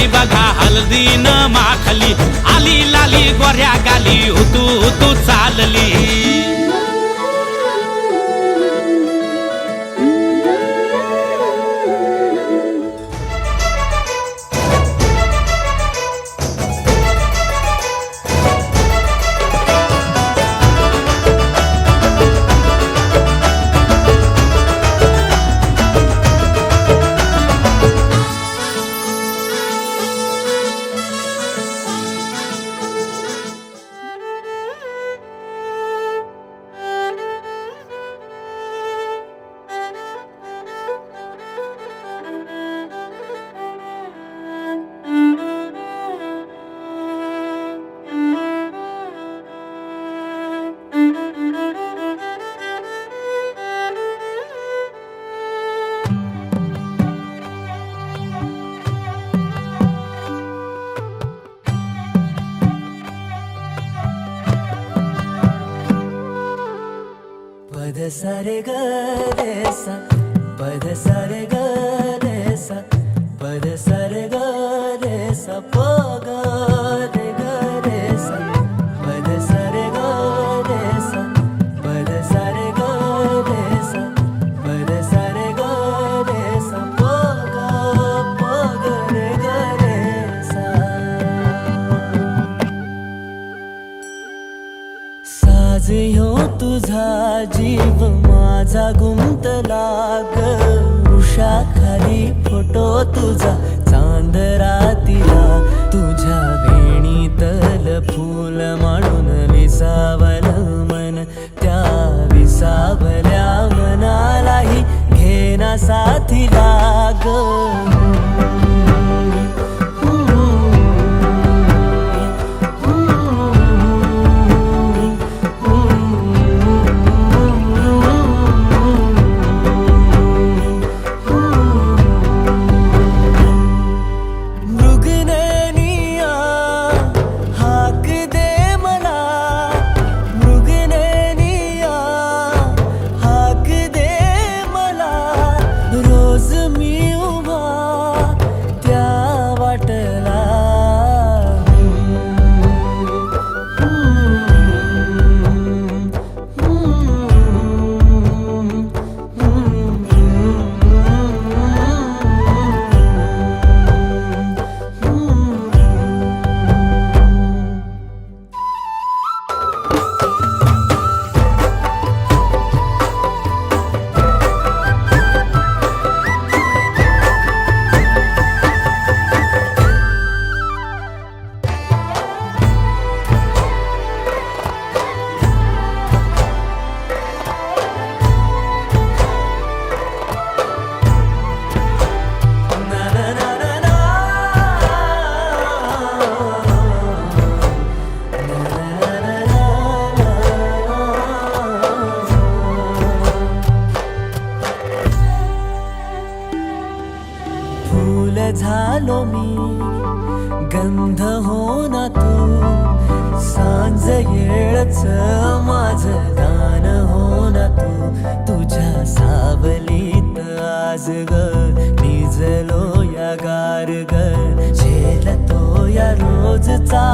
आली बघा हळदीन माखली, आली लाली गोऱ्या गाली, हुतू हुतू चालली. पद सारे ग रे सा, पद सारे ग रे सा, पद सारे ग रे सा, प ग रे ग रे सा, पद सारे ग रे सा, पद सारे ग रे सा, पद सारे ग रे सा, प ग रे ग रे सा. साज ह्यो तुझा जीव माझा गुंतला ग, उषाखाली फोटो तुझा चांद रातीला, तुझ्या वेणीतल फूल म्हणून विसावल मन, त्या विसावल्या मनालाही घेना साथीला ग. झालो मी गंध हो ना तू, सांज येळच माझ गान हो ना तू, तुझ्या सावलीत आज ग निजलो या गार ग, झेलतो या रोजचा